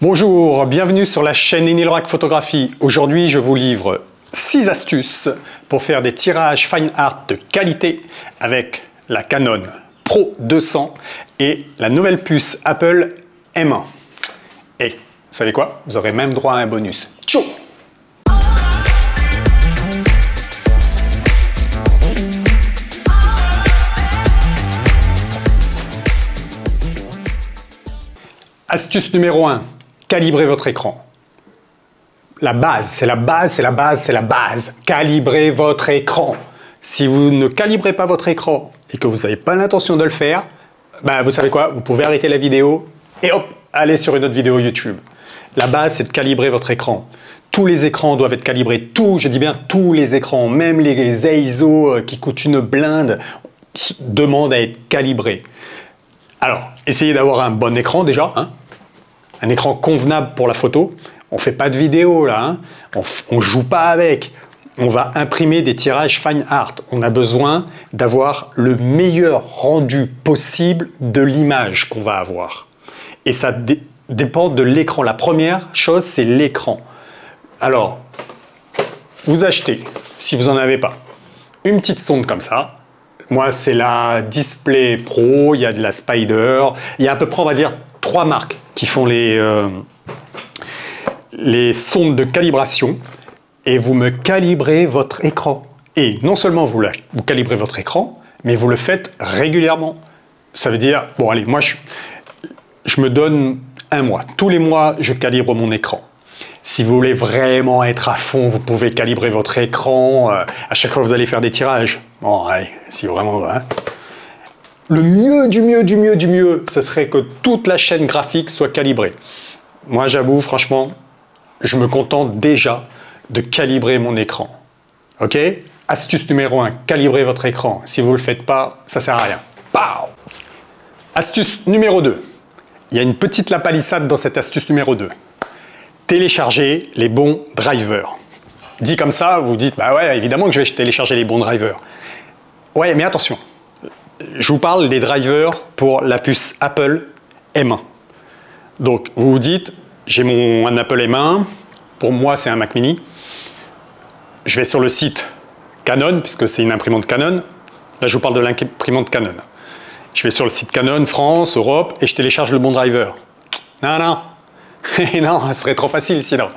Bonjour, bienvenue sur la chaîne Énil Rack Photographie. Aujourd'hui, je vous livre 6 astuces pour faire des tirages fine art de qualité avec la Canon Pro 200 et la nouvelle puce Apple M1. Et vous savez quoi? Vous aurez même droit à un bonus. Tchou! Astuce numéro 1, calibrez votre écran. La base, c'est la base, c'est la base, c'est la base. Calibrez votre écran. Si vous ne calibrez pas votre écran et que vous n'avez pas l'intention de le faire, ben vous savez quoi? Vous pouvez arrêter la vidéo et hop, aller sur une autre vidéo YouTube. La base, c'est de calibrer votre écran. Tous les écrans doivent être calibrés. Je dis bien tous les écrans, même les ISO qui coûtent une blinde, demandent à être calibrés. Alors, essayez d'avoir un bon écran déjà, hein, un écran convenable pour la photo. On ne fait pas de vidéo là, hein, on ne joue pas avec. On va imprimer des tirages fine art. On a besoin d'avoir le meilleur rendu possible de l'image qu'on va avoir. Et ça dépend de l'écran. La première chose, c'est l'écran. Alors, vous achetez, si vous n'en avez pas, une petite sonde comme ça. Moi, c'est la Display Pro, il y a de la Spider, il y a à peu près, on va dire, 3 marques qui font les sondes de calibration et vous me calibrez votre écran. Et non seulement vous calibrez votre écran, mais vous le faites régulièrement. Ça veut dire, bon allez, moi je me donne un mois. Tous les mois, je calibre mon écran. Si vous voulez vraiment être à fond, vous pouvez calibrer votre écran à chaque fois que vous allez faire des tirages. Bon, allez, si vraiment... Hein. Le mieux du mieux du mieux du mieux, ce serait que toute la chaîne graphique soit calibrée. Moi, j'avoue, franchement, je me contente déjà de calibrer mon écran. Ok? Astuce numéro 1, calibrez votre écran. Si vous ne le faites pas, ça ne sert à rien. Pow! Astuce numéro 2. Il y a une petite lapalissade dans cette astuce numéro 2. Télécharger les bons drivers. Dit comme ça, vous dites, bah ouais, évidemment que je vais télécharger les bons drivers. Ouais, mais attention, je vous parle des drivers pour la puce Apple M1. Donc, vous vous dites, j'ai un Apple M1, pour moi c'est un Mac mini. Je vais sur le site Canon, puisque c'est une imprimante Canon. Là, je vous parle de l'imprimante Canon. Je vais sur le site Canon, France, Europe, et je télécharge le bon driver. Non, non. Non, ce serait trop facile sinon.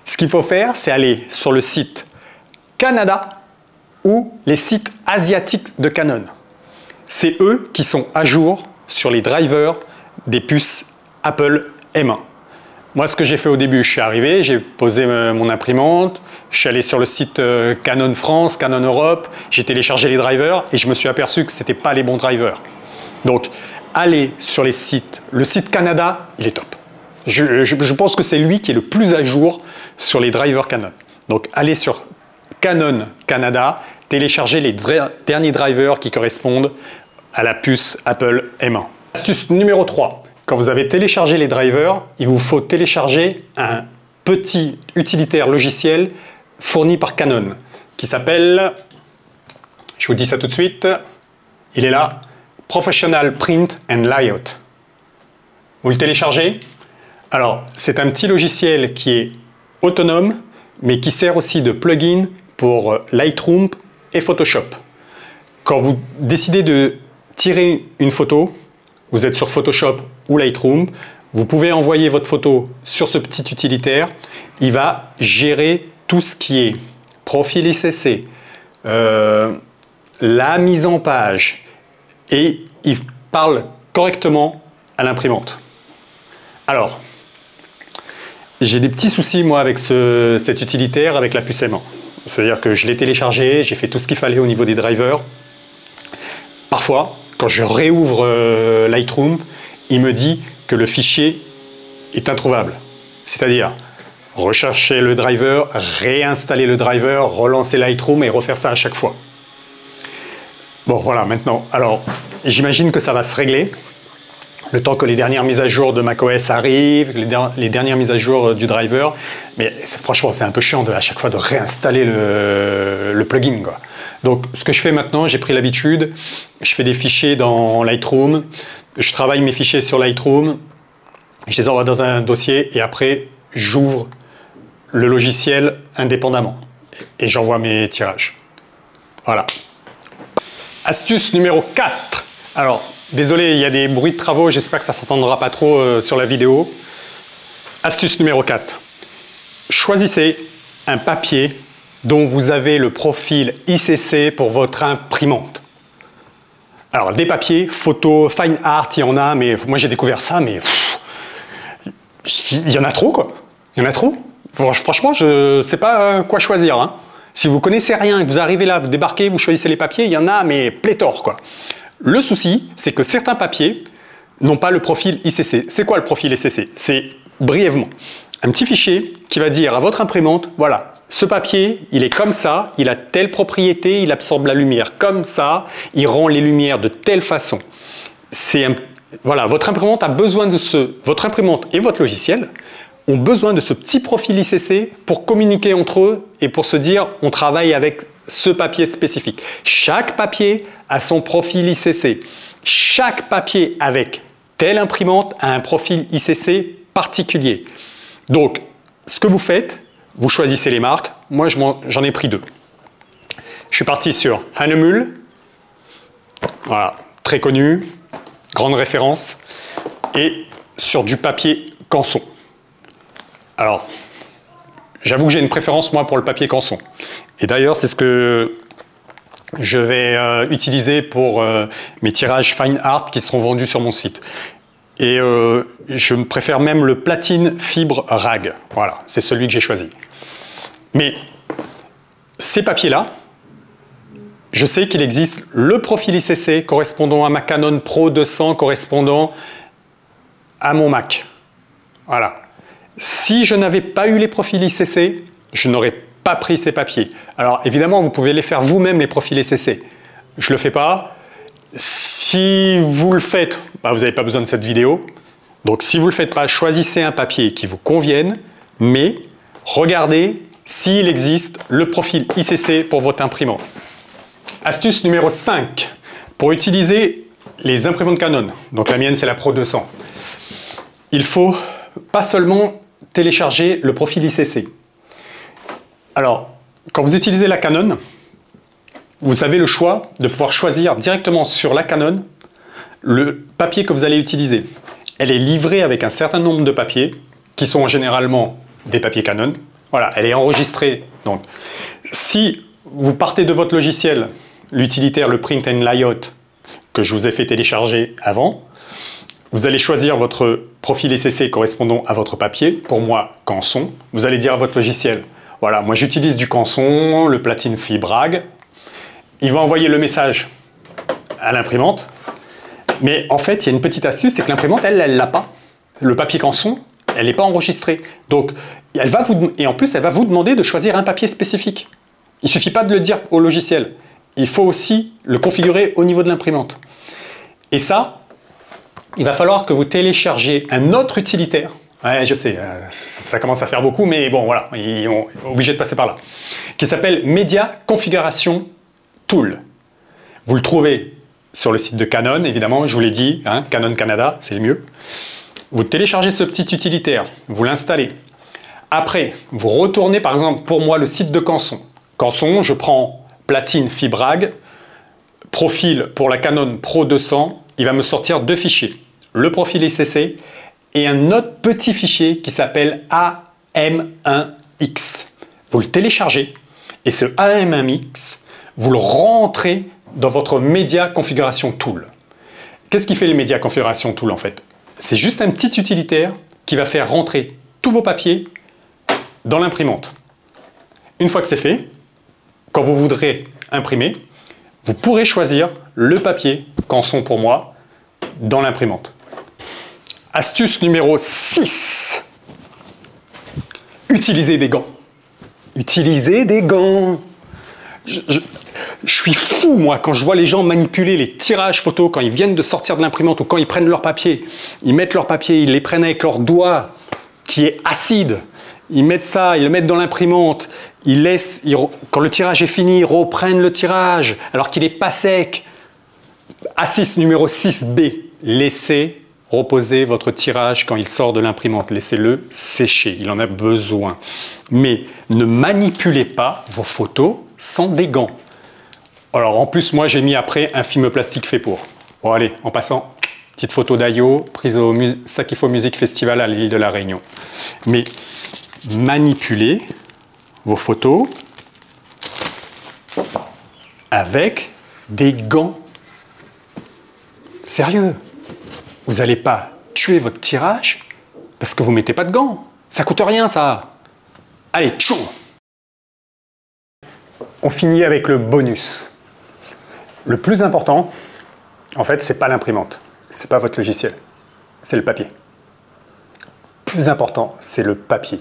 Ce qu'il faut faire, c'est aller sur le site Canada ou les sites asiatiques de Canon. C'est eux qui sont à jour sur les drivers des puces Apple M1. Moi, ce que j'ai fait au début, je suis arrivé, j'ai posé mon imprimante, je suis allé sur le site Canon France, Canon Europe, j'ai téléchargé les drivers et je me suis aperçu que ce n'étaient pas les bons drivers. Donc, allez sur les sites. Le site Canada, il est top. Je pense que c'est lui qui est le plus à jour sur les drivers Canon. Donc, allez sur Canon Canada, téléchargez les derniers drivers qui correspondent à la puce Apple M1. Astuce numéro 3. Quand vous avez téléchargé les drivers, il vous faut télécharger un petit utilitaire logiciel fourni par Canon qui s'appelle, je vous dis ça tout de suite, il est là, Professional Print and Layout. Vous le téléchargez? Alors, c'est un petit logiciel qui est autonome, mais qui sert aussi de plugin pour Lightroom et Photoshop. Quand vous décidez de tirer une photo, vous êtes sur Photoshop ou Lightroom, vous pouvez envoyer votre photo sur ce petit utilitaire. Il va gérer tout ce qui est profil ICC, la mise en page, et il parle correctement à l'imprimante. Alors, j'ai des petits soucis moi avec cet utilitaire, avec la puce M1. C'est-à-dire que je l'ai téléchargé, j'ai fait tout ce qu'il fallait au niveau des drivers. Parfois, quand je réouvre Lightroom, il me dit que le fichier est introuvable. C'est-à-dire, rechercher le driver, réinstaller le driver, relancer Lightroom et refaire ça à chaque fois. Bon, voilà, maintenant, alors, j'imagine que ça va se régler. Le temps que les dernières mises à jour de macOS arrivent, les dernières mises à jour du driver. Mais franchement, c'est un peu chiant à chaque fois de réinstaller le plugin, quoi. Donc, ce que je fais maintenant, j'ai pris l'habitude, je fais des fichiers dans Lightroom, je travaille mes fichiers sur Lightroom, je les envoie dans un dossier et après, j'ouvre le logiciel indépendamment et j'envoie mes tirages. Voilà. Astuce numéro 4. Alors, désolé, il y a des bruits de travaux, j'espère que ça ne s'entendra pas trop sur la vidéo. Astuce numéro 4. Choisissez un papier dont vous avez le profil ICC pour votre imprimante. Alors, des papiers, photo, fine art, il y en a, mais moi j'ai découvert ça, mais il y en a trop, quoi. Il y en a trop. Franchement, je ne sais pas quoi choisir. Hein. Si vous connaissez rien, que vous arrivez là, vous débarquez, vous choisissez les papiers, il y en a, mais pléthore, quoi. Le souci, c'est que certains papiers n'ont pas le profil ICC. C'est quoi le profil ICC? C'est brièvement un petit fichier qui va dire à votre imprimante, voilà, ce papier, il est comme ça, il a telle propriété, il absorbe la lumière comme ça, il rend les lumières de telle façon. Voilà, votre imprimante a besoin de votre imprimante et votre logiciel ont besoin de ce petit profil ICC pour communiquer entre eux et pour se dire, on travaille avec ce papier spécifique. Chaque papier a son profil ICC. Chaque papier avec telle imprimante a un profil ICC particulier. Donc, ce que vous faites, vous choisissez les marques. Moi, j'en ai pris 2. Je suis parti sur Hahnemühle. Voilà, très connu, grande référence. Et sur du papier Canson. Alors, j'avoue que j'ai une préférence, moi, pour le papier Canson. Et d'ailleurs, c'est ce que je vais utiliser pour mes tirages fine art qui seront vendus sur mon site. Et je préfère même le platine fibre rag. Voilà, c'est celui que j'ai choisi. Mais ces papiers-là, je sais qu'il existe le profil ICC correspondant à ma Canon Pro 200, correspondant à mon Mac. Voilà. Si je n'avais pas eu les profils ICC, je n'aurais pas pris ces papiers. Alors évidemment, vous pouvez les faire vous-même, les profils ICC. Je ne le fais pas. Si vous le faites, bah, vous n'avez pas besoin de cette vidéo. Donc si vous ne le faites pas, choisissez un papier qui vous convienne, mais regardez s'il existe le profil ICC pour votre imprimante. Astuce numéro 5. Pour utiliser les imprimantes Canon, donc la mienne c'est la Pro 200, il faut pas seulement télécharger le profil ICC. Alors, quand vous utilisez la Canon, vous avez le choix de pouvoir choisir directement sur la Canon le papier que vous allez utiliser. Elle est livrée avec un certain nombre de papiers qui sont généralement des papiers Canon. Voilà, elle est enregistrée. Donc, si vous partez de votre logiciel, l'utilitaire, le Print and Layout, que je vous ai fait télécharger avant, vous allez choisir votre profil ICC correspondant à votre papier. Pour moi, Canson. Vous allez dire à votre logiciel, voilà, moi j'utilise du Canson, le platine fibre rag. Il va envoyer le message à l'imprimante. Mais en fait, il y a une petite astuce, c'est que l'imprimante, elle ne l'a pas. Le papier Canson, elle n'est pas enregistrée. Donc, et en plus, elle va vous demander de choisir un papier spécifique. Il ne suffit pas de le dire au logiciel. Il faut aussi le configurer au niveau de l'imprimante. Et ça, il va falloir que vous téléchargez un autre utilitaire. Ouais, je sais, ça commence à faire beaucoup, mais bon, voilà, on est obligé de passer par là. Qui s'appelle Media Configuration Tool. Vous le trouvez sur le site de Canon, évidemment, je vous l'ai dit, hein, Canon Canada, c'est le mieux. Vous téléchargez ce petit utilitaire, vous l'installez. Après, vous retournez, par exemple, pour moi, le site de Canson. Canson, je prends platine fibre rag, profil pour la Canon Pro 200, il va me sortir 2 fichiers. Le profil ICC et un autre petit fichier qui s'appelle AM1X. Vous le téléchargez et ce AM1X, vous le rentrez dans votre Media Configuration Tool. Qu'est-ce qui fait le Media Configuration Tool en fait? C'est juste un petit utilitaire qui va faire rentrer tous vos papiers dans l'imprimante. Une fois que c'est fait, quand vous voudrez imprimer, vous pourrez choisir le papier Canson pour moi dans l'imprimante. Astuce numéro 6. Utilisez des gants. Utilisez des gants. Je suis fou, moi, quand je vois les gens manipuler les tirages photos, quand ils viennent de sortir de l'imprimante ou quand ils prennent leur papier, ils mettent leur papier, ils les prennent avec leur doigt qui est acide, ils mettent ça, ils le mettent dans l'imprimante, ils laissent, quand le tirage est fini, ils reprennent le tirage alors qu'il n'est pas sec. Astuce numéro 6B, laissez reposer votre tirage quand il sort de l'imprimante. Laissez-le sécher, il en a besoin. Mais ne manipulez pas vos photos sans des gants. Alors en plus, moi j'ai mis après un film plastique fait pour. Bon allez, en passant, petite photo d'Ayo, prise au Sakifo Music Festival à l'île de la Réunion. Mais manipulez vos photos avec des gants. Sérieux, vous n'allez pas tuer votre tirage parce que vous ne mettez pas de gants. Ça coûte rien ça. Allez, tchou! On finit avec le bonus. Le plus important, en fait, c'est pas l'imprimante, c'est pas votre logiciel, c'est le papier. Le plus important, c'est le papier.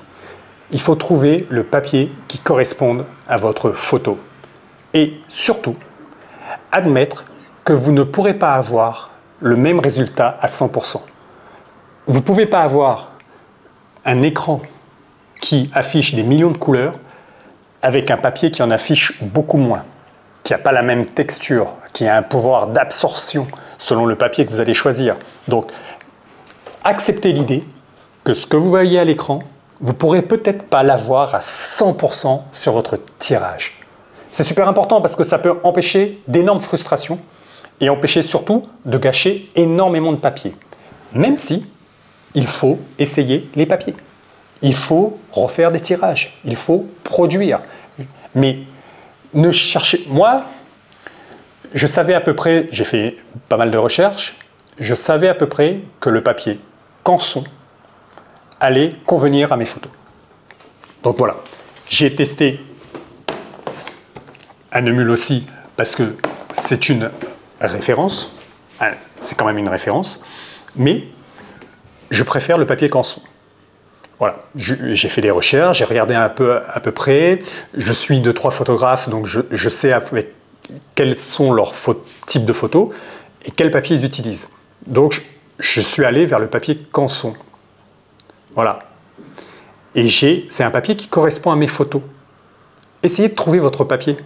Il faut trouver le papier qui corresponde à votre photo. Et surtout, admettre que vous ne pourrez pas avoir le même résultat à 100%. Vous ne pouvez pas avoir un écran qui affiche des millions de couleurs avec un papier qui en affiche beaucoup moins, qui n'a pas la même texture, qui a un pouvoir d'absorption selon le papier que vous allez choisir. Donc, acceptez l'idée que ce que vous voyez à l'écran, vous ne pourrez peut-être pas l'avoir à 100% sur votre tirage. C'est super important parce que ça peut empêcher d'énormes frustrations et empêcher surtout de gâcher énormément de papier. Même si il faut essayer les papiers. Il faut refaire des tirages. Il faut produire. Mais ne cherchez... Moi, je savais à peu près, j'ai fait pas mal de recherches, je savais à peu près que le papier Canson allait convenir à mes photos. Donc voilà, j'ai testé un Neumul aussi parce que c'est une référence, c'est quand même une référence, mais je préfère le papier Canson. Voilà, j'ai fait des recherches, j'ai regardé un peu à peu près, je suis 2-3 photographes, donc je sais avec quels sont leurs types de photos et quel papier ils utilisent. Donc je suis allé vers le papier Canson. Voilà. Et c'est un papier qui correspond à mes photos. Essayez de trouver votre papier.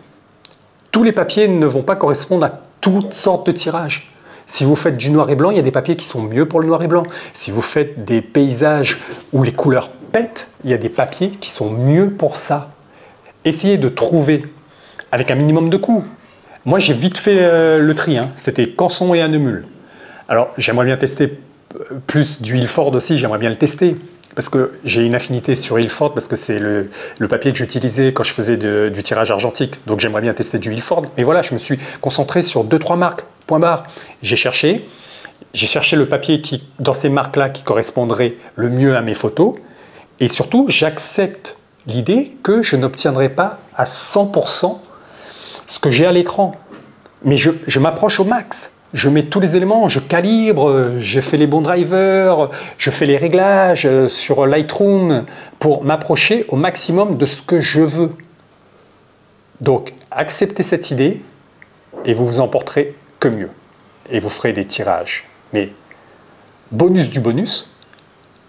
Tous les papiers ne vont pas correspondre à toutes sortes de tirages. Si vous faites du noir et blanc, il y a des papiers qui sont mieux pour le noir et blanc. Si vous faites des paysages où les couleurs pètent, il y a des papiers qui sont mieux pour ça. Essayez de trouver avec un minimum de coûts. Moi, j'ai vite fait le tri. C'était Canson et un Neumul. Alors, j'aimerais bien tester plus du Ilford aussi. J'aimerais bien le tester parce que j'ai une affinité sur Ilford parce que c'est le papier que j'utilisais quand je faisais du tirage argentique. Donc, j'aimerais bien tester du Ilford. Mais voilà, je me suis concentré sur 2-3 marques. Point barre. J'ai cherché le papier qui, dans ces marques-là qui correspondrait le mieux à mes photos. Et surtout, j'accepte l'idée que je n'obtiendrai pas à 100% ce que j'ai à l'écran. Mais je m'approche au max. Je mets tous les éléments, je calibre, je fais les bons drivers, je fais les réglages sur Lightroom pour m'approcher au maximum de ce que je veux. Donc, acceptez cette idée et vous vous en porterez que mieux. Et vous ferez des tirages. Mais, bonus du bonus,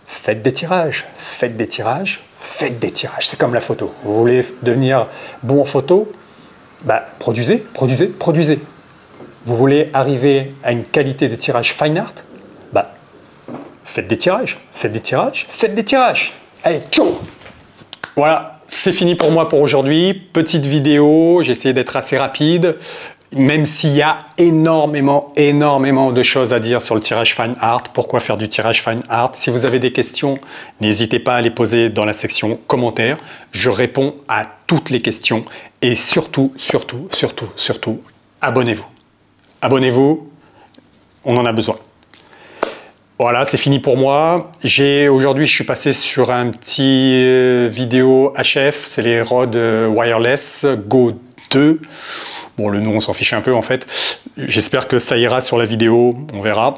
faites des tirages, faites des tirages, faites des tirages. C'est comme la photo. Vous voulez devenir bon en photo? Bah, produisez, produisez, produisez. Vous voulez arriver à une qualité de tirage fine art? Bah, faites des tirages, faites des tirages, faites des tirages. Allez, tchou! Voilà, c'est fini pour moi pour aujourd'hui. Petite vidéo, j'ai essayé d'être assez rapide. Même s'il y a énormément de choses à dire sur le tirage fine art, pourquoi faire du tirage fine art. Si vous avez des questions, n'hésitez pas à les poser dans la section commentaires. Je réponds à toutes les questions et surtout, abonnez-vous. Abonnez-vous, on en a besoin. Voilà, c'est fini pour moi. Aujourd'hui, je suis passé sur un petit vidéo HF, c'est les Rode Wireless Go 2. Bon, le nom, on s'en fiche un peu en fait. J'espère que ça ira sur la vidéo, on verra.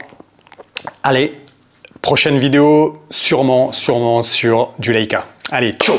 Allez, prochaine vidéo, sûrement sur du Leica. Allez, ciao!